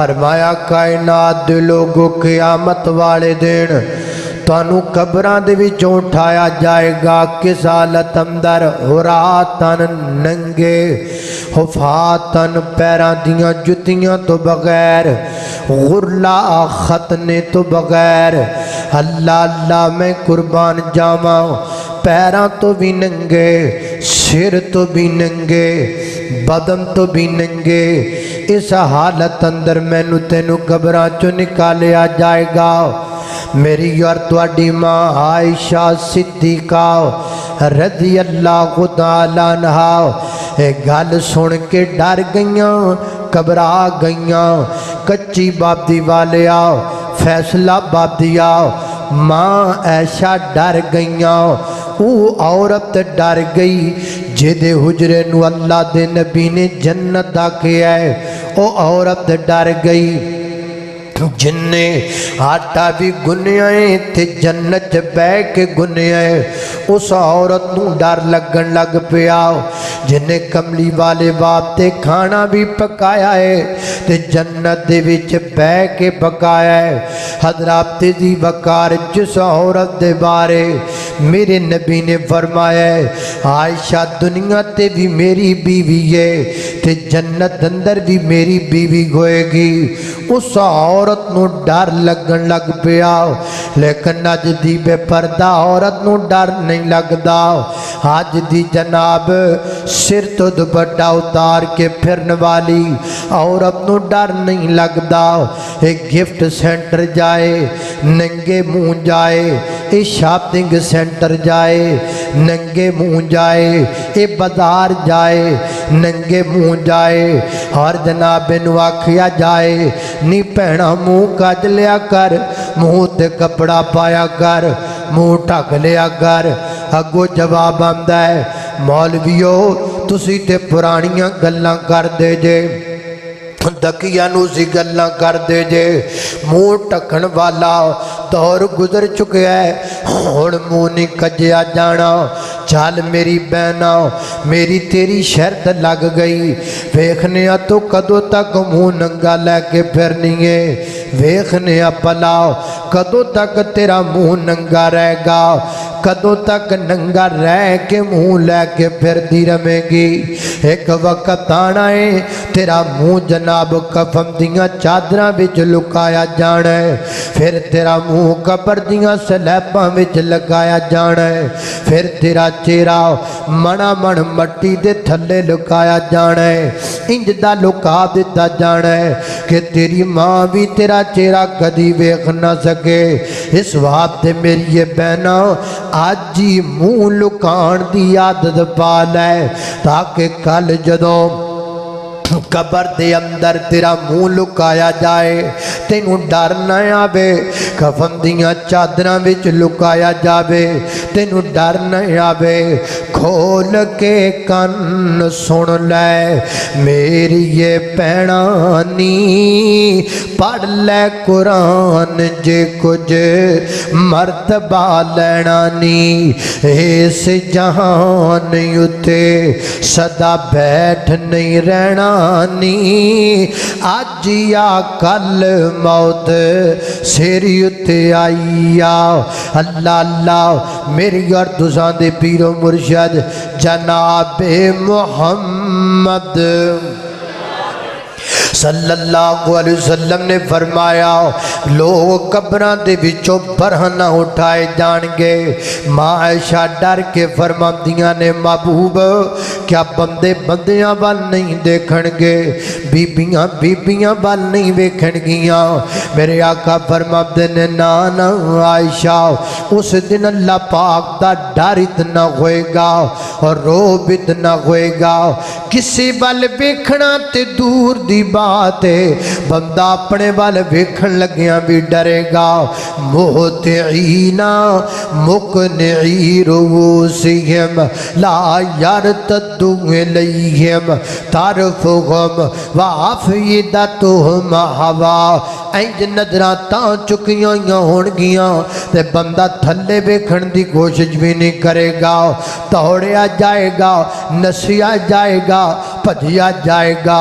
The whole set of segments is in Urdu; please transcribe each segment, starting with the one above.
فرمایا کائنات دے لوگو قیامت والے دن تانوں قبراں دے وچوں اٹھایا جائے گا کس حالت اندر عوراتن ننگے حفاتن پیراں دیاں جتیاں تو بغیر غرلہ ختنے تو بغیر اللہ اللہ میں قربان جاواں پیراں تو بھی ننگے سر تو بھی ننگے بدن تو بھی ننگے اس حالت اندر مینوں تینوں قبراں چوں نکالیا جائے گا میری اور تواڈی ماں عائشہ صدیقہ رضی اللہ تعالیٰ عنہا گل سن کے ڈر گئیاں گھبرا گئیاں کچی بابدی والیا فیصلہ بابدیا ماں عائشہ ڈر گئیاں او عورت ڈر گئی جدے حجرے نو اللہ دے نبی نے جنت آکھیا ہے او عورت ڈر گئی جن نے آٹا بھی گنیائیں تے جنت بے کے گنیائیں اس عورت نو ڈر لگن لگ پیا جن نے کملی والے باپ تے کھانا بھی پکایا ہے تے جنت دے وچ بے کے پکایا ہے حضرات دی وقار جس عورت دے بارے میرے نبی نے فرمایا ہے عائشہ دنیا تے بھی میری بیوی ہے تے جنت اندر بھی میری بیوی ہوئے گی اس عورت نو ڈر لگن لگ پیا لیکن اج دی بے پردہ عورت نو ڈر نہیں لگدا آج دی جناب سر تو دوپٹہ اتار کے پھرن والی عورت نو ڈر نہیں لگدا ایک گفٹ سینٹر جائے ننگے منہ جائے اے شاپنگ سینٹر جائے ننگے منہ جائے اے بازار جائے ننگے منہ جائے اور جناب نو آکھیا جائے نی پہنا منہ کج لیا کر منہ تے کپڑا پایا کر منہ ٹھک لیا کر اگو جواب آندا ہے مولویو تسی تے پرانیاں گلاں کر دے جے دکیا نو سی گلاں کر دے جے منہ ٹکن والا دور گزر چکے ہے ہن منہ نہیں کجیا جانا چال میری بہنا میری تیری شرط لگ گئی ویکھنے تو کدو تک منہ ننگا لے کے پھرنی ہے ویکھنے پلا کدو تک تیرا منہ ننگا رہے گا کدو تک ننگا رہ کے منہ لے کے پھر دی رمے گی ایک وقت آنا ہے تیرا منہ جناب کفن دیاں چادراں وچ لکایا جانا ہے پھر تیرا منہ قبر دیاں سلیباں وچ لگایا جانا ہے پھر تیرا چہرہ منا من مٹی دے تھلے لکایا جانا ہے انج دا لکا دیتا جانا ہے کہ تیری ماں بھی تیرا چہرہ کدی ویکھ نہ سکے اس واسطے میری یہ بہنا آج ہی منہ لکان دی عادت پا لے تاکہ کل جدوں قبر دے اندر تیرا منہ لکایا جائے تینوں ڈر نہ آوے کفن دیاں چادراں وچ لکایا جاوے تینوں ڈر نہ آوے کھول کے کن سن لے میری یہ پہنانی پڑھ لے قرآن جے کچھ مرتبہ لینا نی اس جہان یوتے صدا بیٹھ نہیں رہنا نی آج یا کل موت سیری اتے آئیا اللہ اللہ میری اور تساں دے پیر و مرشد جناب محمد صلی اللہ علیہ وسلم نے فرمایا لوگ قبراں دے وچوں برہنہ اٹھائے جان گے ماں عائشہ ڈر کے فرماندیاں نے محبوب کیا بندے بندیاں وال نہیں دیکھن گے بیبیاں بیبیاں وال نہیں ویکھن گیاں میرے آقا فرماندے نے نانا عائشہ اس دن اللہ پاک دا ڈر اتنا ہوئے گا اور روب اتنا ہوئے گا کسی وال ویکھنا تے دور دی بات ہے بندہ اپنے وال ویکھن لگیاں بھی ڈرے گا مہتعینا مقنعی رؤوسہم لا یرتدو الیہم طرفہم وافئدتہم ہوا اینج نظراں تاں چکیاں ہون گیاں تے بندہ تھلے ویکھن دی کوشش بھی نہیں کرے گا دوڑیا جائے گا نسیا جائے گا ਭਜਿਆ ਜਾਏਗਾ।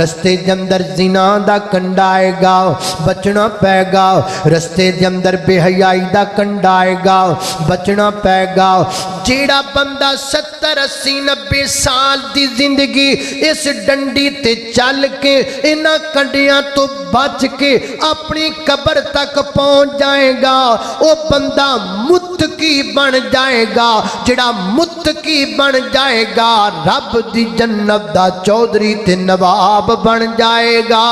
رستے دے اندر زنا دا کنڈا آئے گا بچنا پے گا رستے دے اندر بے حیائی دا کنڈا آئے گا بچنا پے گا جیڑا بندہ 70-80-90 سال دی زندگی اس ڈنڈی تے چل کے انہاں کنڈیاں تو بچ کے اپنی قبر تک پہنچ جائے گا وہ بندہ متقی بن جائے گا جڑا متقی بن جائے گا رب دی جنت دا چودھری تے نواب بن جائے گا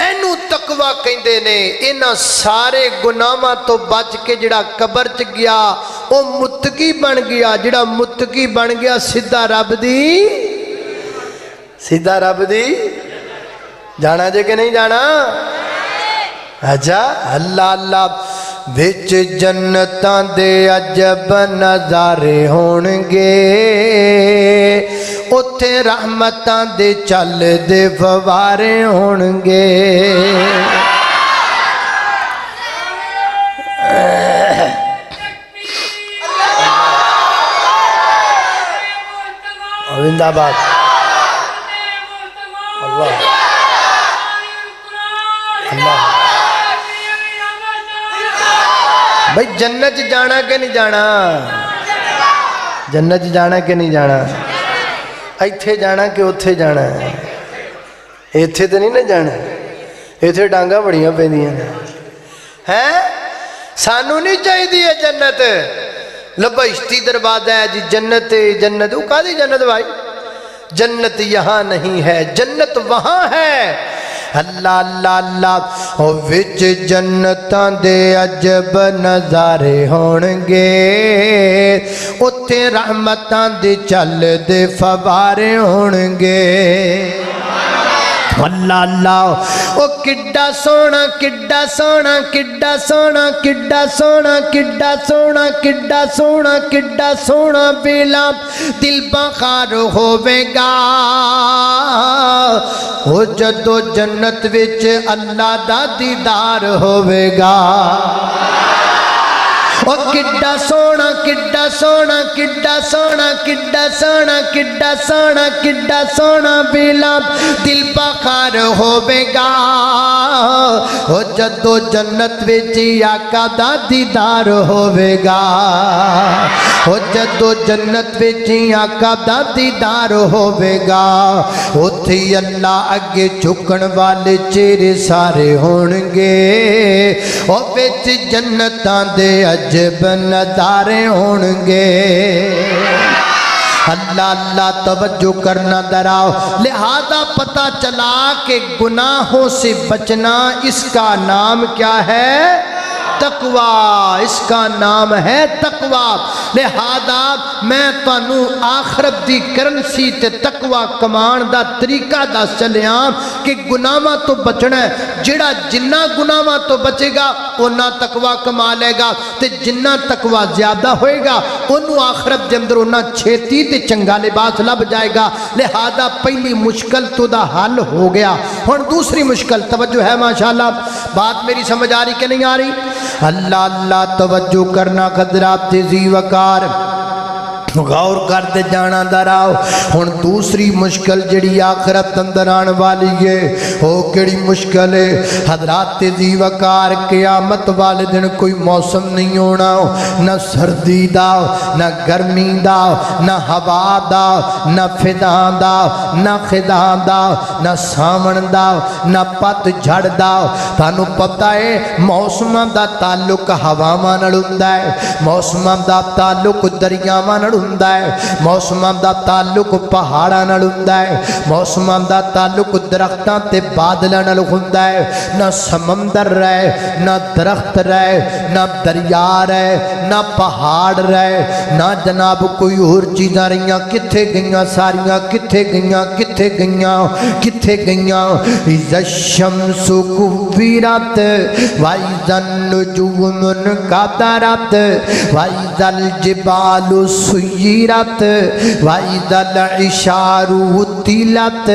اینو تقوی کہندے نے انہاں سارے گناہاں تو بچ کے جڑا قبر چ گیا وہ متقی بن گیا جڑا متقی بن گیا سیدھا رب دی جانا جے کہ نہیں جانا اچھا اللہ اللہ بچ جنتاں دے عجب نظارے ہونگے اتھے رحمتاں دے چل دے فوارے ہونگے زندہ باد اللہ اللہ بھئی جنت جانا کہ نہیں جانا جنت جانا کہ نہیں جانا ایتھے جانا کہ اتھے جانا ایتھے تو نہیں نہ جانا ایتھے ڈانگا بڑیاں پہ دیا ہیں سانو نہیں چاہی دی ہے جنت لبشتی دروازہ ہے جی جنت وہ کہا دی جنت بھائی جنت یہاں نہیں ہے جنت وہاں ہے اللہ اللہ اللہ او وچ جنتاں دے عجب نظارے ہونگے اتھے رحمتاں دے چل دے فوارے ہونگے اللہ اللہ او کڈا سونا کڈا سونا کڈا سونا کڈا سونا کڈا سونا کڈا سونا کڈا سونا بیلا دل بخار ہوے گا او جدو جنت وچ اللہ دا دیدار ہوے گا او کڈا سونا کڈا سونا کڈا سونا کڈا سونا کڈا سونا کڈا سونا بیلا دل بخار ہوے گا او جدو جنت وچ آقا دا دیدار ہوے گا او جدو جنت وچ آقا دا دیدار ہوے گا اوتھے اللہ اگے جھکن والے چہرے سارے ہونگے او وچ جنتاں دے عجب نظارے ہونگے اللہ اللہ توجہ کرنا دراؤ لہذا پتہ چلا کہ گناہوں سے بچنا اس کا نام کیا ہے تقوی اس کا نام ہے تقوی لہذا میں تانوں آخرت دی کرنسی تے تقوی کمان دا طریقہ دا چلیاں کہ گناہاں تو بچنا ہے جڑا جنہ گناہاں تو بچے گا انہاں تقوی کما لے گا تے جنہ تقوی زیادہ ہوئے گا انہوں آخرت دے اندر انہاں چھیتی تے چنگا لباس لب جائے گا لہذا پہلی مشکل تو دا حل ہو گیا اور دوسری مشکل توجہ ہے ماشاءاللہ بات میری سمجھ آ رہی کہ نہیں آ رہی اللہ اللہ توجہ کرنا قدرات تیزی وقار غور کرتے جانا دراؤ ہن دوسری مشکل جڑی آخرت اندر آن والی ہے او کیڑی مشکل ہے حضرات تیزی وقار قیامت والے دن کوئی موسم نہیں ہونا نہ سردی دا نہ گرمی دا نہ ہوا دا نہ فضاں دا نہ خزاں دا نہ ساون دا نہ پت جھڑ دا تانوں پتہ ہے موسماں دا تعلق ہواواں نال ہوندا ہے موسماں دا تعلق دریاواں نال موسماں دا تعلق پہاڑاں نال ہوندا ہے موسماں دا تعلق درختاں تے بادلاں نال ہوندا ہے نہ سمندر رہے نہ درخت رہے نہ دریا رہے نہ پہاڑ رہے نہ جناب کوئی اور چیزاں رہیاں کتھے گئیاں ساریاں کتھے گئیاں کتھے گئیاں کتھے گئیاں اذا الشمس كورت واذا النجوم انكدرت واذا الجبال سيرت وَإِذَا الْعِشَارُ قتلت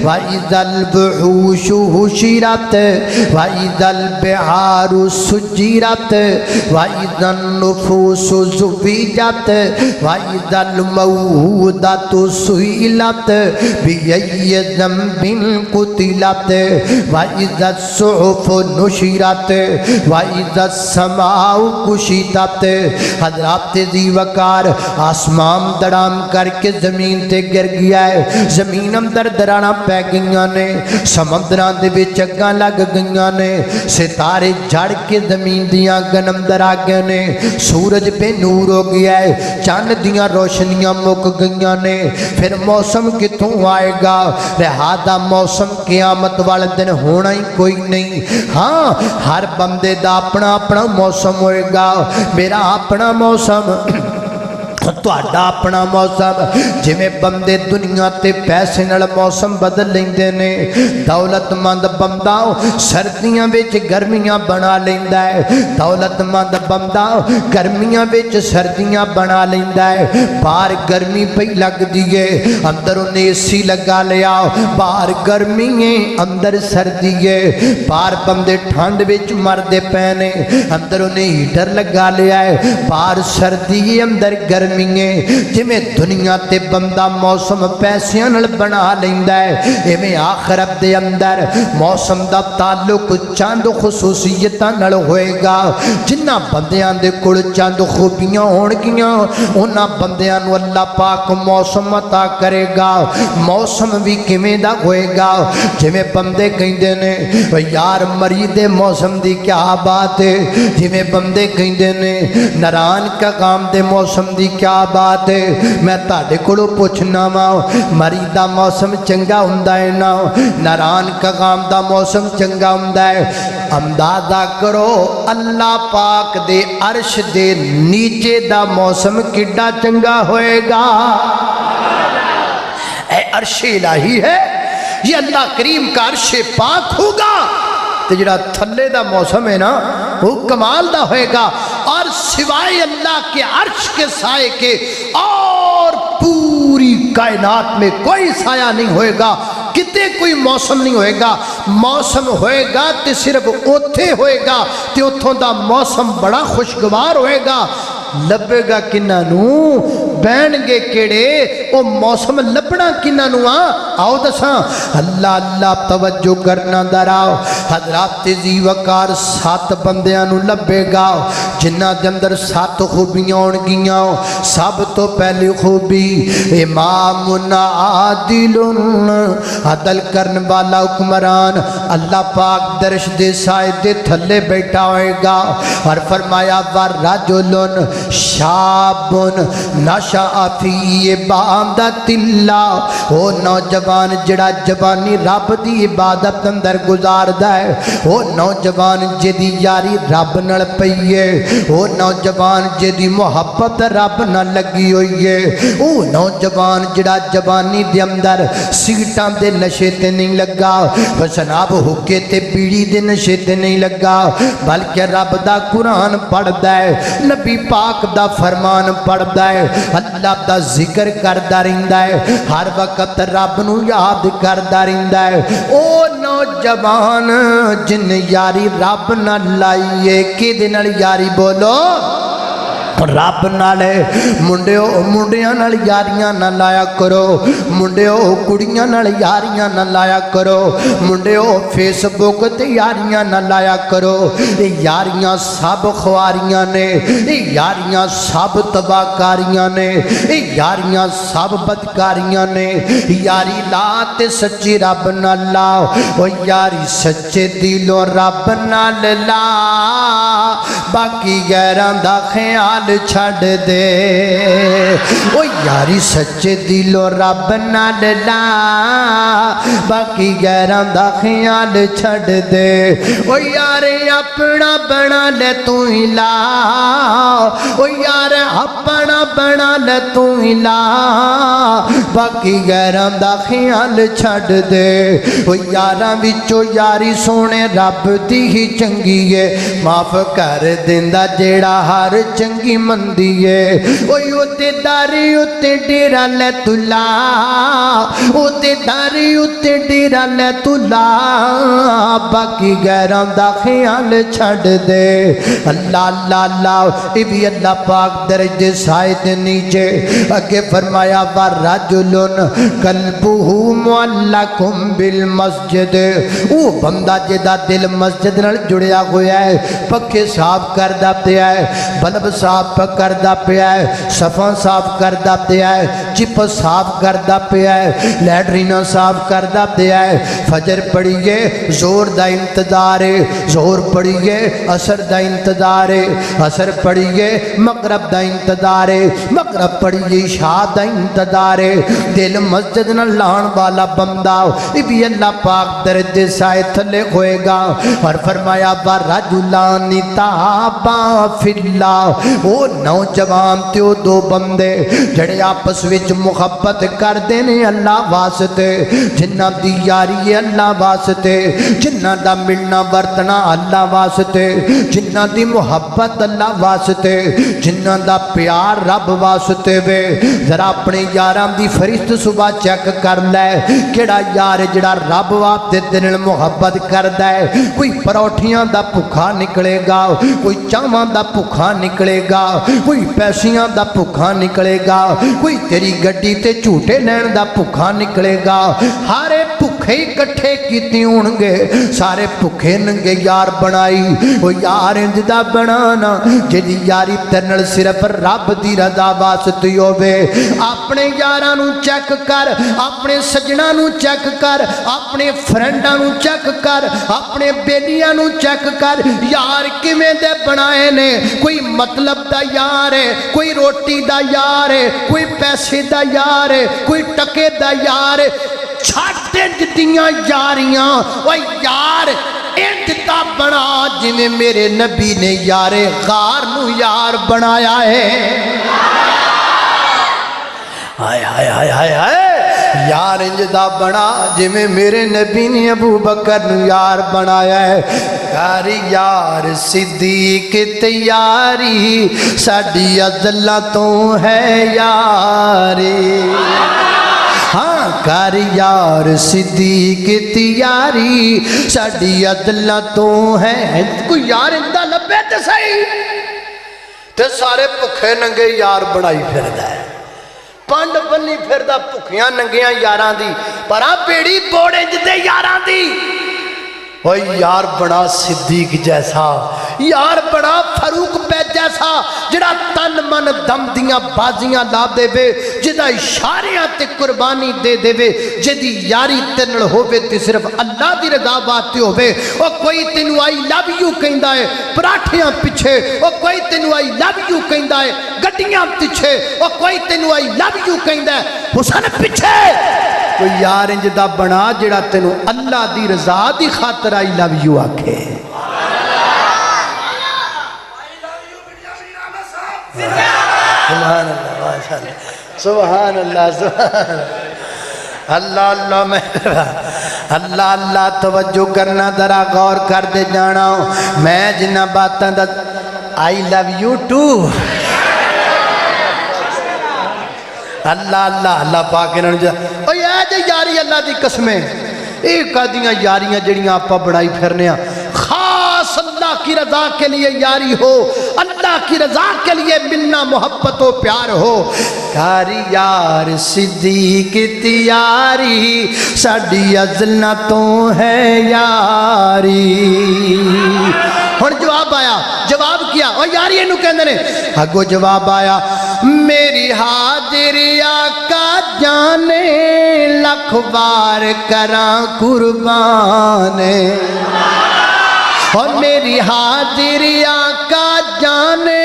وإذا الوحوش حشرت وإذا البحار سجرت وإذا النفوس زوجت وإذا الموءودة سئلت بأي ذنب قتلت وإذا الصحف نشرت وإذا السماء کشطت۔ حضرات ذی وقار آسمان دڑام کر کے زمین تے گر گیا ہے، زمین اندر درانا پہ گئیاں نے، سمندران دے وچ اگاں لگ گئیاں نے، ستارے جھڑ کے زمین دیاں گن اندر آ گئے نے، سورج پہ نور ہو گیا ہے، چاند دیاں روشنیاں مک گئیاں نے، پھر موسم کتوں آئے گا؟ لہذا موسم قیامت والے دن ہونا ہی کوئی نہیں۔ ہاں ہر بندے دا اپنا اپنا موسم ہوئے گا، میرا اپنا موسم، تہاڈا اپنا موسم۔ جویں بندے دنیا تے پیسے نال موسم بدل لیندے نے، دولت مند بندہ سردیاں وچ گرمیاں بنا لیندا ہے، دولت مند بندہ گرمیاں وچ سردیاں بنا لیندا ہے۔ باہر گرمی پئی لگدی ہے، اندر انہیں اے سی لگا لیا، باہر گرمی ہے اندر سردی ہے۔ باہر بندے ٹھنڈ وچ مردے پے نے، اندر انہیں ہیٹر لگا لیا ہے، باہر سردی ہے اندر گرمی ہے۔ جویں دنیا تے بندہ موسم پیسیاں نال بنا لیندا ہے، ایویں آخرت دے اندر موسم دا تعلق چند خصوصیتاں نال ہوئے گا۔ جنہ بندیاں دے کول چند خوبیاں ہون گیاں، انہاں بندیاں نو اللہ پاک موسم عطا کرے گا۔ موسم بھی کیویں دا ہوئے گا؟ جویں بندے کہندے نے یار مری دے موسم دی کیا بات ہے، جویں بندے کہندے نے ناران کا کام دے موسم دی کیا بات ہے۔ میں تہاڈے کولوں پوچھنا وا، مری دا موسم چنگا ہوندا ہے نا؟ ناران کا کام دا موسم چنگا ہوندا ہے؟ اندازہ کرو اللہ پاک دے عرش دے نیچے دا موسم کڈا چنگا ہوئے گا۔ اے عرش الہی ہے، یہ اللہ کریم کا عرش پاک ہوگا، تو جڑا تھلے دا موسم ہے نا وہ کمال دا ہوئے گا۔ اور سوائے اللہ کے عرش کے سائے کے اور پوری کائنات میں کوئی سایہ نہیں ہوئے گا، کتے کوئی موسم نہیں ہوئے گا۔ موسم ہوئے گا تو صرف اوتھے ہوئے گا، تو اوتھوں دا موسم بڑا خوشگوار ہوئے گا۔ لبے گا کنہ نو بین گے کیڑے، او موسم لبنا کنہ نو آؤ دساں۔ اللہ اللہ توجہ کرنا دراؤ۔ حضرات ذی وقار 7 بندیاں نو لبے گا جنہ دے اندر 7 خوبیاں ہون گیاں۔ سب تو پہلی خوبی امام عادل، عدل کرن والا حکمران، اللہ پاک درش دے سائے دے تھلے بیٹھا ہوئے گا۔ اور فرمایا ورجل شاب نشأ فی عبادت اللہ، وہ نوجوان جڑا جوانی رب دی عبادت اندر گزاردا ہے، وہ نوجوان جدی یاری رب نال پئی ہے، وہ نوجوان جدی محبت رب نال لگی ہوئی ہے، وہ نوجوان جڑا جوانی دے اندر سیٹاں دے نشے تے نہیں لگا، جناب حکے تے بیڑی دے نشے تے نہیں لگا، بلکہ رب دا قرآن پڑھدا ہے، نبی پاک دا فرمان پڑھدا ہے، اللہ دا ذکر کردا رہندا ہے، ہر وقت رب نو یاد کردا رہندا ہے۔ او نوجوان جن یاری رب نال لائیے، کدے نال یاری بولو؟ رب نالے۔ منڈیو منڈیاں نال یاریاں نہ لایا کرو، منڈیو کڑیاں نال یاریاں نہ لایا کرو، منڈیو فیس بک تے یاریاں نہ لایا کرو۔ یاریاں سب خواریاں نے، یاریاں سب تباہکاریاں نے، یاریاں سب بدکاریاں نے۔ یاری لا تے سچی رب نال لا، او یاری سچے دلوں رب نال لا، باقی غیراں دا خیال چھڑ دے۔ او یاری سچے دلوں رب نال لا، باقی غیراں دا خیال چھڑ دے۔ او یار اپنا بنا لے تو ہی لا، او یار اپنا بنا لے تو ہی لا، باقی غیراں دا خیال چھڑ دے۔ او یاراں وچوں یاری سونے رب دی ہی چنگی ہے، معاف کر دیندا جیڑا ہر چنگی مندی ہے اوئی اتے داری اتے ڈیرا لے تلا اتے داری اتے ڈیرا لے تلا باقی غیران دا خیال چھڑ دے اللہ اللہ اللہ یہ بھی اللہ پاک درجے سائے دے نیچے اگے فرمایا وَرَجُلٌ قَلْبُهُ مُعَلَّقٌ بِالْمَسْجِدِ وہ بندہ جدا دل مسجد نال جڑیا ہویا ہے پکھے صاف کردہ پیا ہے بلب صاف کردہ پیا ہے صفاں صاف کردہ پیا ہے چپ صاف کردہ پیا ہے لیٹرینا صاف کردہ پیا ہے فجر پڑھیے زور دا انتظار ہے زور پڑھیے عصر دا انتظار ہے عصر پڑھیے مغرب دا انتظار ہے مغرب پڑھیے عشاء دا انتظار ہے دل مسجد نہ لان والا بندہ یہ بھی اللہ پاک درجے سائے تھلے ہوئے گا اور فرمایا وَرَجُلَانِ تَابَا فِي اللَّهِ وہ نوجوان تیو دو بندے جڑے آپس وچ محبت کر دینے اللہ واسطے جنہ دی یاری اللہ واسطے جنہ دا ملنا برتنا اللہ واسطے جنہ دی محبت اللہ واسطے جنہ دا پیار رب واسطے وے ذرا اپنے یاران دی فرشت صبح چیک کر لے کیڑا یار جڑا رب واسطے دل محبت کردہ ہے کوئی پروٹھیاں دا بھکھا نکلے گا کوئی چاواں دا بھکھا نکلے گا کوئی پیسیاں دا بھکھا نکلے گا کوئی تیری گڈی تے جھوٹے لین دا بھکھا نکلے گا ہارے بھکھے اکٹھے کیتی ہونگے سارے بھکھے ننگے یار بنائی وہ یار انجدہ بنانا جدی یاری ترنل صرف رب دی رضا واسطی ہوئے اپنے یارانو چیک کر اپنے سجنانو چیک کر اپنے فرینڈانو چیک کر اپنے بیلیانو چیک کر یار کمیں دے بنائے نے کوئی مطلب دا یار ہے کوئی روٹی دا یار ہے کوئی پیسے دا یار ہے کوئی ٹکے دا یار ہے چھاٹے جتیاں یاریاں وہ یار انتتا بنا جنہیں میرے نبی نے یار غار نو یار بنایا ہے ہائے ہائے ہائے ہائے ہائے یار انجدہ بنا جمیں میرے نبی نے ابو بکر نو یار بنایا ہے کاری یار صدیق تیاری ساڑی ازلہ تو ہے یاری ہاں کاری یار صدیق تیاری ساڑی ازلہ تو ہے کوئی یار اندہ لبے تے صحیح تے سارے پکھے ننگے یار بنائی پھر دائے پانڈ بنی پھر دا پکھیاں ننگیاں یاران دی پر آپ بیڑی بوڑے جدے یاران دی وہ یار بڑا صدیق جیسا یار بڑا فاروق پہ جیسا جڑا تن من دم دیاں بازیاں لا دے وے جدا اشاریاں تے قربانی دے دے وے جدی یاری تنل ہووے تے صرف اللہ دی رضا باتے ہووے او کوئی تینو آئی لو یو کہندا ہے پراٹھیاں پچھے او کوئی تینو آئی لو یو کہندا ہے گڈیاں پچھے او کوئی تینو آئی لو یو کہندا ہے حسن پچھے کوئی یار انجدہ بنا جڑا تینو اللہ دی رضا دی خاطر آئی لو یو آکھے سبحان اللہ سبحان اللہ سبحان اللہ اللہ اللہ اللہ اللہ توجہ کرنا ذرا غور کر دے جانا میں جنہ باتاں دا آئی لو یو ٹو اللہ اللہ اللہ پاک انہوں نے او یہ جے یاری اللہ دی قسمیں ایک آدھیاں یاریاں جڑیاں آپا بڑھائی پھرنے ہیں خاص اللہ کی رضا کے لیے یاری ہو اللہ کی رضا کے لیے ملنا محبت و پیار ہو کاری یار صدیق تیاری ساڑی ازلہ تو ہے یاری ہن جواب آیا جواب کیا اور یاری انہوں کہندے نے اگو جواب آیا میری حاضری آقا جانے لکھ بار کراں قربانے اور میری حاضری آقا جانے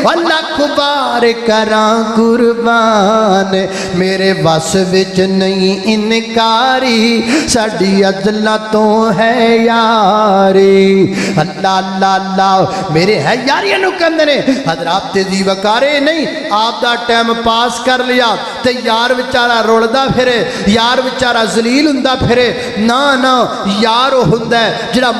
لکھ بار کراں قربان میرے بس وچ نہیں انکاری ساڑی ازلہ تو ہے یاری اللہ اللہ اللہ میرے ہے یاری انہوں کہندے نے حضرات دی وکارے نہیں آپ دا ٹائم پاس کر لیا تے یار وچارہ رولدہ پھرے یار وچارہ ذلیل ہندہ پھرے نا نا یار ہندہ ہے جڑا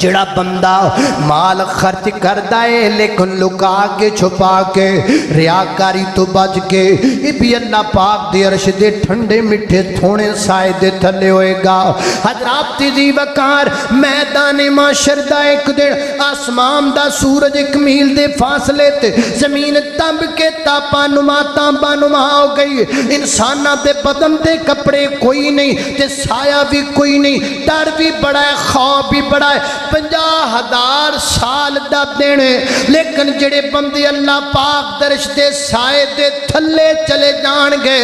جڑا بندہ مال خرچ کردا ہے لیکن لکا کے چھپا کے ریاکاری تو بچ کے یہ بھی اللہ پاک دی عرش دے ٹھنڈے مٹھے تھوڑے سائے دے تھلے ہوئے گا۔ حضرات دی وقار میدان معاشر دا ایک دن آسمان دا سورج ایک میل دے فاصلے تے زمین تب کے تاپا نما ہو گئی، انسانہ دے بدن دے کپڑے کوئی نہیں تے سایہ بھی کوئی نہیں، ڈر بھی بڑا ہے، خوف بھی بڑا ہے۔ 50,000 سال دا دینے لیکن جڑے بندے اللہ پاک درش دے سائے دے تھلے چلے جان گے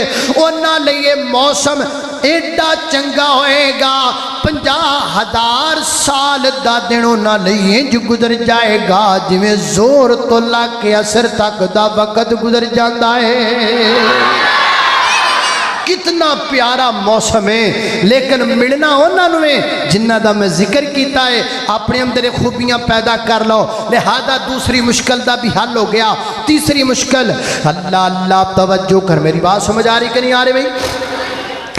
انہاں لئے موسم ایڈا چنگا ہوئے گا۔ 50,000 سال دا دن انہاں لئے جو گزر جائے گا جویں زور تو لگ کے اثر تک دا وقت گزر جاندہ ہے۔ کتنا پیارا موسم ہے، لیکن ملنا انہوں نے جنہ دا میں ذکر کیتا ہے اپنے اندر خوبیاں پیدا کر لو، لہذا دوسری مشکل دا بھی حل ہو گیا۔ تیسری مشکل، اللہ اللہ توجہ کر، میری بات سمجھ آ رہی کہ نہیں آ رہی بھائی؟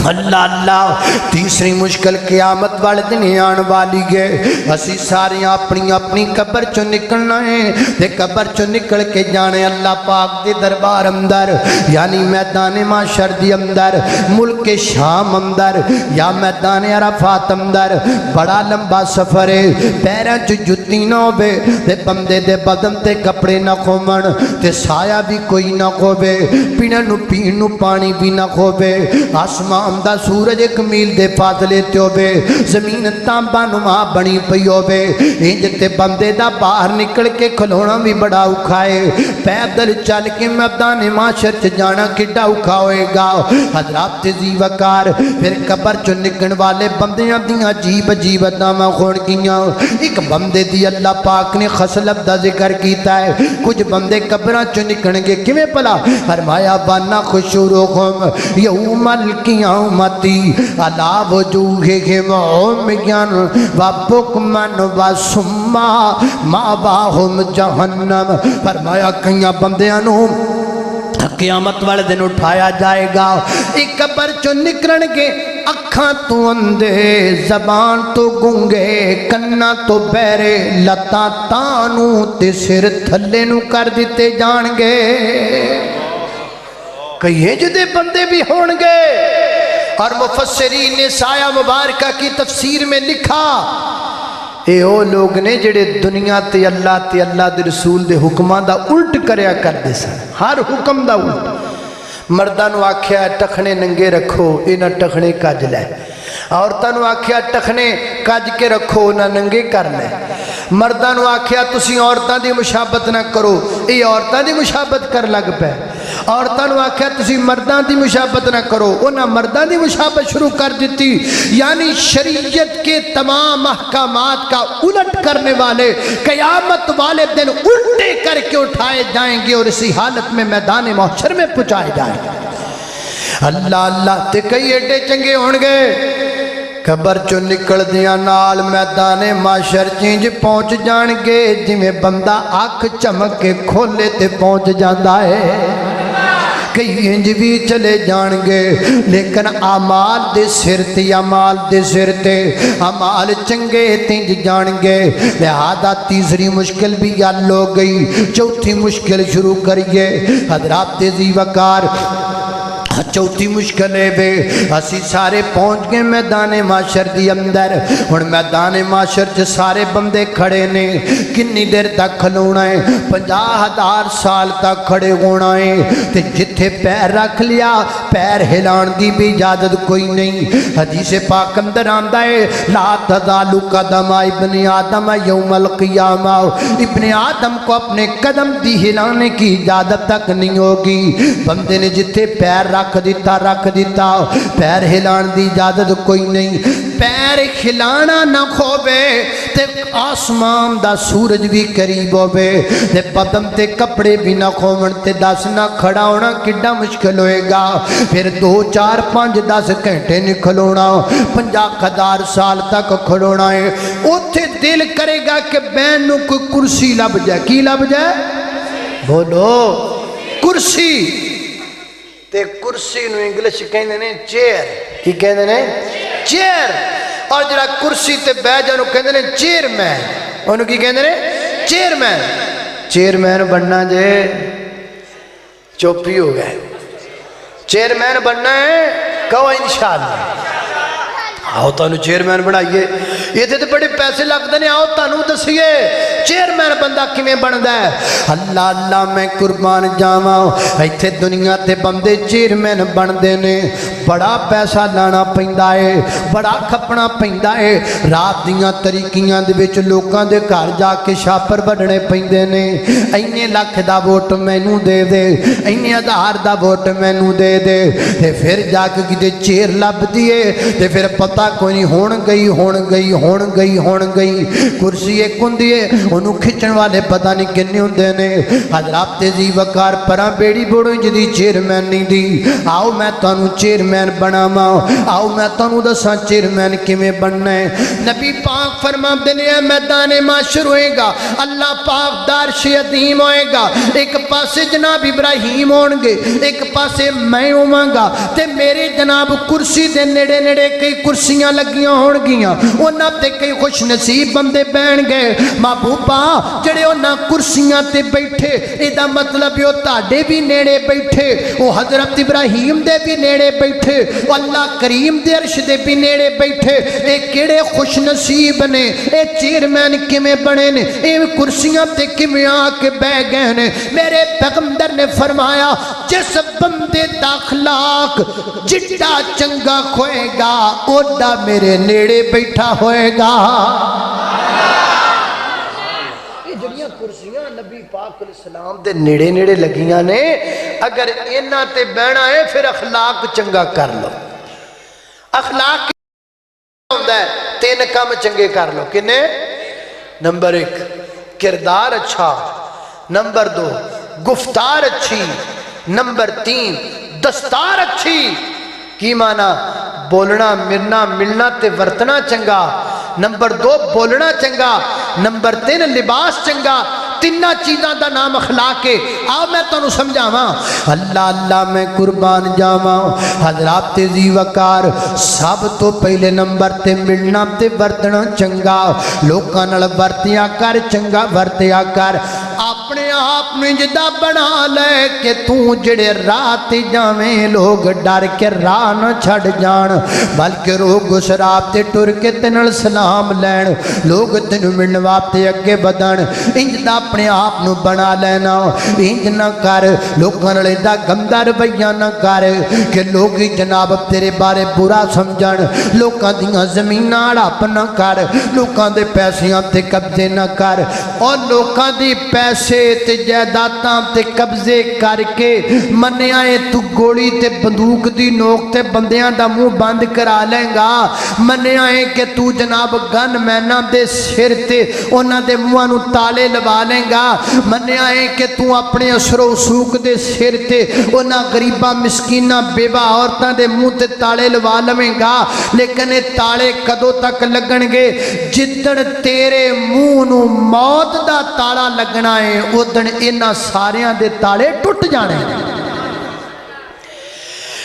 اللہ اللہ تیسری مشکل قیامت والے دن آن والی ہے۔ اسی سارے اپنی اپنی قبر چو نکلنا ہے تے قبر چو نکل کے جانے اللہ پاک دے دربار اندر، یعنی میدان معاشر دی اندر، ملک شام اندر یا میدان عرفات اندر۔ بڑا لمبا سفر ہے، پیراں چ جُتی نہ ہوے تے بندے دے بدن تے کپڑے نہ کھومن تے سایہ بھی کوئی نہ ہوے، پینے نو پین نو پانی بھی نہ ہوے، آسمان دا سورج ایک میل دے فاصلے تے ہوے، زمین تانبا نما بنی پئی ہوے، انج تے بندے دا باہر نکل کے کھلونا بھی بڑا اوکھا ہے، پیدل چل کے میدان معاشر چ جانا کڈا اوکھا ہوئے گا۔ حضرات ذی وقار پھر قبر چ نکلن والے بندیاں دیاں عجیب عجیب اداواں ہون گیاں۔ ایک بندے دی اللہ پاک نے خصلت دا ذکر کیتا ہے، کچھ بندے قبراں چ نکلن گے کیویں بھلا؟ فرمایا وانا خشورہم یوم القیامہ امتی علی وجوہہم عمیان وبکمن وصما مأواہم جہنم۔ فرمایا کئیاں بندیاں نو قیامت والے دن اٹھایا جائے گا، ایک قبر چو نکلن گے، اکھاں تو اندھے، زبان تو گنگے، کنا تو بہرے، لتاں تانو تے سر تھلے نو کر دیتے جان گے۔ کئی جدے بندے بھی ہون گے، اور مفسرین نے سایہ مبارکہ کی تفسیر میں لکھا اے او لوگ نے جڑے دنیا تے اللہ دے رسول دے حکمان دا الٹ کریا کر دے سن، ہر حکم دا الٹ۔ مردانو آکھیا ٹکھنے ننگے رکھو، انہاں ٹکھنے کج لے، عورتانو آکھیا ٹکھنے کج کے رکھو، انہاں ننگے کر لے۔ مردانو آکھیا تسی عورتاں دی مشابت نہ کرو، اے عورتاں دی مشابت کر لگ پے۔ عورتانو آکھیا تسی مردان دی مشابت نہ کرو، انہاں مردان دی مشابت شروع کر دیتی۔ یعنی شریعت کے تمام احکامات کا الٹ کرنے والے قیامت والے دن الٹے کر کے اٹھائے جائیں گے اور اسی حالت میں میدان محشر میں پہنچائے جائیں گے۔ اللہ اللہ تے کئی ایڈے چنگے ہونگے، قبر چو نکل دیا نال میدان معاشر چینج پہنچ جان گے، جویں بندہ آنکھ چمک کے کھولے تے پہنچ جاندا ہے۔ کئی انج بھی چلے جان گے، لیکن اعمال دے سر تے، اعمال دے سر تے، اعمال چنگے تنج جان گے۔ لہذا تیسری مشکل بھی حل ہو گئی، چوتھی مشکل شروع کریے۔ حضرات ذی وقار چوتھی مشکل ہے بے، اسی سارے پہنچ گئے میدان معاشر دی اندر۔ اور میدان معاشر چ سارے بندے کھڑے نے، کنی دیر تک کھلونا ہے؟ 50,000 سال تک کھڑے ہونا ہے۔ تے جتھے پیر رکھ لیا پیر ہلان دی بھی اجازت کوئی نہیں۔ حدیث پاک اندر آندا ہے لا تزال قدم ابن آدم یوم القیامہ، ابن آدم کو اپنے قدم دی ہلانے کی اجازت تک نہیں ہوگی۔ بندے نے جتھے پیر رکھ دیتا، پیر ہلان دی اجازت کوئی نہیں۔ پیر ہلانا نہ کھوبے تے آسمان دا سورج بھی قریب ہوبے تے بدن تے کپڑے بھی نہ کھومن تے دس نہ کھڑا ہونا کڈا مشکل ہوئے گا۔ پھر 2 4 5 10 گھنٹے نہیں کھلونا، 50,000 سال تک کھلونا ہے۔ اوتھے دل کرے گا کہ بین نو کوئی کرسی لب جائے۔ کی لب جائے؟ بولو کرسی۔ تے کرسی نو انگلش کہندے نے چیئر۔ کی کہندے نے؟ چیئر۔ اور جڑا کرسی تے بیٹھ جائے انہوں کہندے نے چیئرمین انہوں کی کہندے نے چیئرمین چیئرمین بننا جے چوپی ہو گئے چیئرمین بننا ہے کہو انشاءاللہ آؤ تانوں چیئرمین بنائیے یہ تے بڑے پیسے لگتے ہیں آؤ تانوں دسیے چیئرمین بندہ کیویں بندا ہے اللہ اللہ میں قربان جاواں ایتھے دنیا تے بندے چیئرمین بندے نے بڑا پیسہ لانا پیندا ہے بڑا کھپنا پیندا ہے رات دیاں طریقیاں دے وچ لوکاں دے گھر جا کے چھاپر بننے پیندے نے اینے لاکھ دا ووٹ مینوں دے دے اینے ہزار دا ووٹ مینوں دے دے تے پھر جا کے کتے چیر لبدی ہے تے پھر پتہ کوئی نہیں ہون گئی کرسی ایک ہوندی ہے انہوں کھچن والے پتہ نہیں کنے ہوندے نے حضرات تیزی وقار پراں بیڑی بوڑوں جدی چیئرمین نہیں دی آؤ میں تانوں چیئرمین بناواں آؤ میں تانوں دساں چیئرمین کیویں بننا ہے نبی پاک فرماندے نے میدان معاشر ہوئے گا اللہ پاک دارش عظیم ہوئے گا ایک پاسے جناب ابراہیم ہون گے ایک پاسے میں ہوواں گا تے میرے جناب کرسی دے نیڑے نیڑے کئی کرسیاں لگیاں ہون گیاں انہاں تے کئی خوش نصیب بندے بہن گئے محبوبہ جڑے انہاں کرسیاں تے بیٹھے ایدہ مطلب یہ تاڑے بھی نیڑے بیٹھے وہ حضرت ابراہیم دے بھی نیڑے بیٹھے وہ اللہ کریم دے عرش دے بھی نیڑے بیٹھے اے کیڑے خوش نصیب نے اے چیئرمین کیویں بنے نے اے کرسیاں تے کیویں آ کے بہ گئے نے میرے پیغمبر نے فرمایا جس بندے دا اخلاق جڈا چنگا کھوئے گا اوڈا میرے نیڑے بیٹھا ہوئے گا یہ جڑیاں کرسیاں نبی پاک علیہ السلام دے نیڑے نیڑے لگیاں نے اگر اینا تے بہنا ہے پھر اخلاق چنگا کر لو اخلاق ہوندہ ہے تین کام چنگے کر لو کنے نمبر 1 کردار اچھا نمبر 2 گفتار اچھی نمبر 3 دستار اچھی کی معنی بولنا مرنا ملنا تے ورتنا چنگا نمبر 2 بولنا چنگا نمبر 3 لباس چنگا تینہ چیزاں دا نام اخلاق ہے آؤ میں تو سمجھاواں اللہ اللہ میں قربان جاواں حضرات تیزی وقار سب تو پہلے نمبر تے ملنا تے ورتنا چنگا لوکاں نال ورتیا کر چنگا ورتیا کر اپنے آپ میں جدا بنا لے کہ تو جڑے رات جاویں لوگ ڈر کے راہ نہ چھڑ جان بلکہ روگ اس رات تے ٹر کے تنل سلام لین لوگ تینوں ملن واسطے اگے بدن انج دا اپنے آپ نو بنا لینا انج نہ کر لوکاں نال دا گندا رویہ نہ کر کہ لوگ جناب تیرے بارے برا سمجھن لوکاں دیاں زمیناں ہڑپ نہ کر لوکاں دے پیسیاں تے قبضے نہ کر اور لوکاں دی پیسے تے جائیداداں تے قبضے کر کے منیا ہے تو گولی تے بندوق دی نوک تے بندیاں دا منہ بند کرا لیں گا منیا ہے کہ تو جناب گن میناں دے سر تے انہاں دے منہاں نو تالے لوا لیں گا منیا ہے کہ تو اپنے اثر و سوک دے سر تے انہاں غریباں مسکیناں بیوہ عورتاں دے منہ تے تالے لوا لیں گا لیکن یہ تالے کدوں تک لگن گے جدن تیرے منہ نو موت دا تالا لگنا ہے ادن انہاں ساریاں دے تالے ٹوٹ جانے ہیں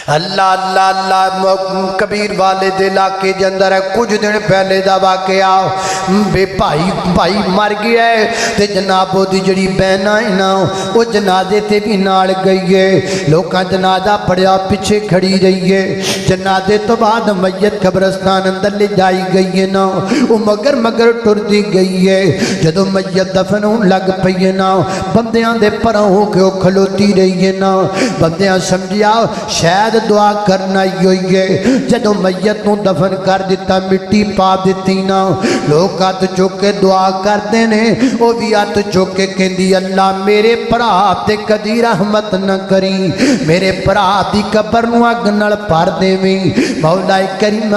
اللہ اللہ اللہ کبیر والے دے علاقے کے اندر ہے کچھ دن پہلے دا واقعہ بے بھائی مر گیا ہے تے جناب دی جڑی بہن ہے نا وہ جنازے تے بھی نال گئی ہے لوکاں جنازہ پڑیا پیچھے کھڑی رہی ہے جنازے تو بعد میت قبرستان اندر لے جائی گئی ہے نا وہ مگر ٹردی گئی ہے جدو میت دفن ہون لگ پئی ہے نا بندیاں دے پراں ہو کے وہ کھلوتی رہی ہے نا بندیاں سمجھیا شاید دعا کرنا ہوئی ہے جدو میت نو دفن کر دیتا مٹی پا دیتی نا لوگ ہاتھ چوکے دعا کرتے نے وہ بھی ہاتھ چوکے کہندی اللہ میرے پرا تے کدی رحمت نہ کری میرے پرا دی قبر نو اگ نال بھر دیویں مولا کریم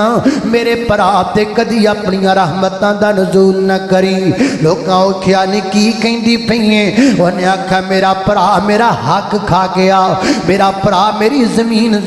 میرے پرا تے کدی اپنی رحمتاں دا نزول نہ کری لوکاں اوکھیا نے کی کہندی پئیں اونے آکھا میرا پرا میرا حق کھا گیا میرا پرا میری زمین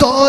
2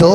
2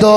2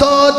2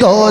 2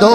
2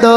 2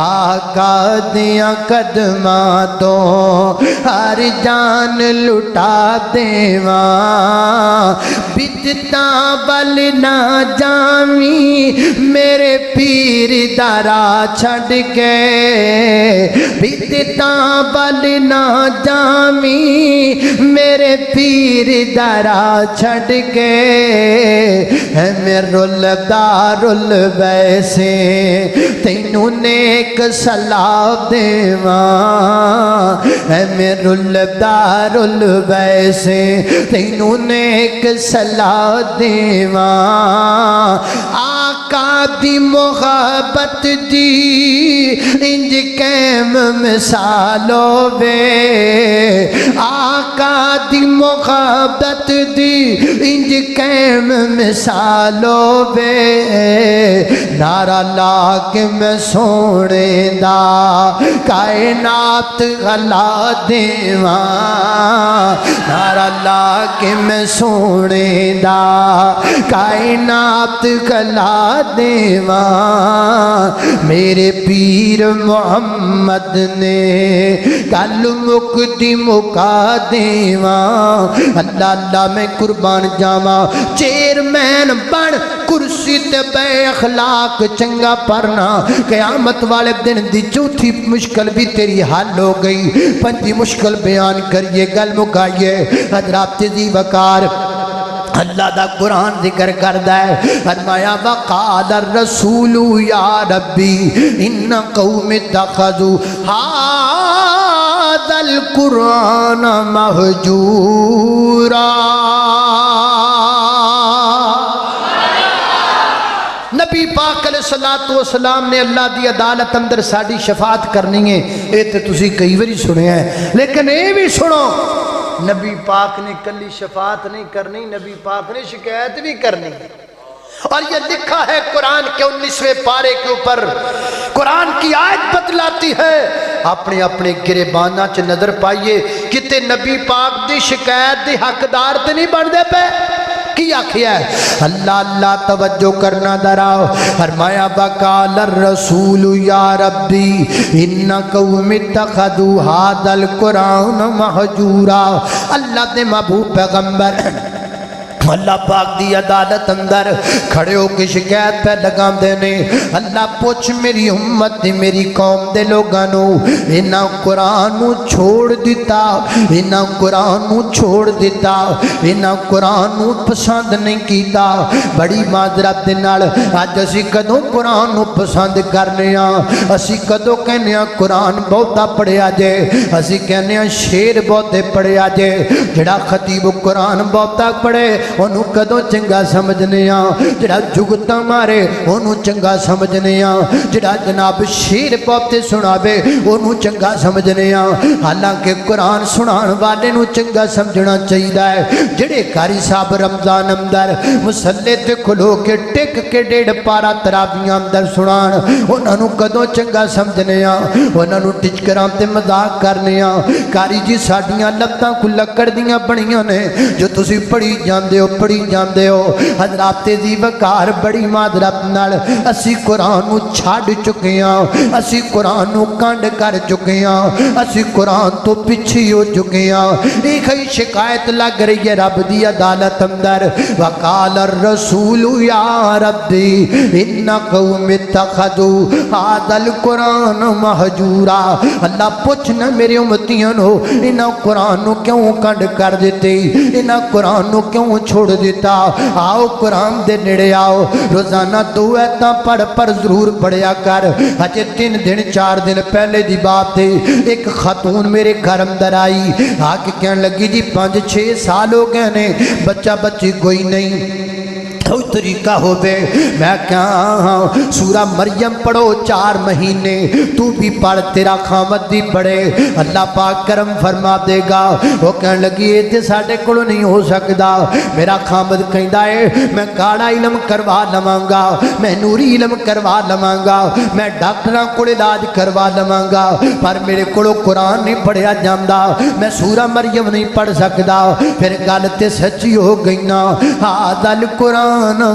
آقا دیاں قدماں تو ہر جان لٹا دیواں بدتاں ول نہ جامی میرے پیر دارا چھڑ کے بدتاں ول نہ جامی میرے پیر دارا چھڑ کے ہے میرے دار الویسے تینوں نیک صلاح دیواں ہے میرے دار الویسے تینوں نیک صلاح دیواں آقا دی محبت دی انج کیم مثالو بے آقا دی محبت دی انج کیم مثالو بے نعرہ لا کے میں سونے دا کائنات غلا دیواں نعرہ لا کے میں سونے دا کائنات غلا دیواں میرے پیر محمد نے گل مکدی مکا دیواں اللہ اللہ میں قربان جاواں چیئرمین بن کرسی تے بے اخلاق چنگا پڑھنا قیامت والے دن دی چوتھی مشکل بھی تیری حل ہو گئی پنجی مشکل بیان کریے گل مکائیے حضرات تیزی وقار اللہ دا قرآن ذکر کردہ ہے فرمایا وقال الرسول یا ربی ان قوم اتخذوا هذا القرآن مہجورا نبی پاک علیہ السلام نے اللہ دی عدالت اندر ساڑی شفاعت کرنی ہے اے تے تسی کئی باری سنے ہیں لیکن اے بھی سنو نبی پاک نے کلی شفاعت نہیں کرنی نبی پاک نے شکایت بھی کرنی اور یہ لکھا ہے قرآن کے 19ویں پارے کے اوپر قرآن کی آیت بتلاتی ہے اپنے اپنے گریبانہ چ نظر پائیے کتے نبی پاک دی شکایت دی حقدار تے نہیں بن دے پہ کی آکھیا ہے اللہ اللہ توجہ کرنا دراؤ فرمایا وقال الرسول یا ربی ان قوم اتخذوا هذا القرآن مہجورا اللہ دے محبوب پیغمبر اللہ پاک دی عدالت اندر کھڑے ہو کے شکایت پہ لگا دینے اللہ پوچھ میری امت دی میری قوم دے لوگانو انہاں قرآن چھوڑ دیتا انہاں قرآن چھوڑ دیتا انہاں قرآن پسند نہیں کیتا بڑی معذرت دے نال آج اسی کدوں قرآن پسند کرنے ہاں اسی کدوں کہنے ہاں قرآن بہتا پڑھیا جے اسی کہنے ہاں شیر بہتے پڑھیا جے جڑا خطیب قرآن بہتا پڑھے انہوں کدوں چنگا سمجھنے ہاں جڑا جگتا مارے انہوں چنگا سمجھنے ہاں جڑا جناب شیر پوتے سناوے انہوں چنگا سمجھنے ہاں حالانکہ قرآن سنان والے نوں چنگا سمجھنا چاہیے ہے جڑے قاری صاحب رمضان اندر مسلے تے کھلو کے ٹک کے ڈیڑھ پارا تراویاں اندر سنان انہوں کدوں چنگا سمجھنے ہاں انہوں ٹچکراں تے مذاق کرنے ہاں قاری جی ساڈیاں لتاں کو لکڑ دیاں بنیاں نے جو تسی پڑھی جاندے ہو پڑھی جاندے ہو حضرات تیزی وقار بڑی معذرت نال اسی قرآن چھاڑ چکے ہاں اسی قرآن کانڈ کر چکے ہاں اسی قرآن تو پچھی ہو چکے ہاں ایک ہی شکایت لگ رہی ہے رب دی عدالت اندر وقال الرسول یا ربی ان قوم اتخذوا هذا القرآن مہجورا اللہ پوچھنا میرے امتیاں ہو انہاں قرآن کیوں کانڈ کر دیتے انہاں قرآن کیوں چھوڑ دیتا آؤ قرآن دے نڑے آؤ روزانہ دو ایتاں پڑھ پر ضرور پڑھیا کر ہجے 3 دن 4 دن پہلے دی بات ہے ایک خاتون میرے گھر اندر آئی آکے کہنے لگی جی 5-6 سال ہو گئے نے بچہ بچی کوئی نہیں کوئی طریقہ ہو بے میں کہاں سورہ مریم پڑھو 4 مہینے تو بھی پڑھ تیرا خامد بھی پڑھے اللہ پاک کرم فرما دے گا وہ کہنے لگی ایتے ساڑھے کلو نہیں ہو سکتا میرا خامد کہندہ ہے میں کاڑا علم کروا لمانگا میں نوری علم کروا لمانگا میں ڈاکٹران کو علاج کروا لمانگا پر میرے کلو قرآن نہیں پڑھیا جاندہ میں سورہ مریم نہیں پڑھ سکتا پھر گالتے سچی ہو گئی نا آدھل قرآن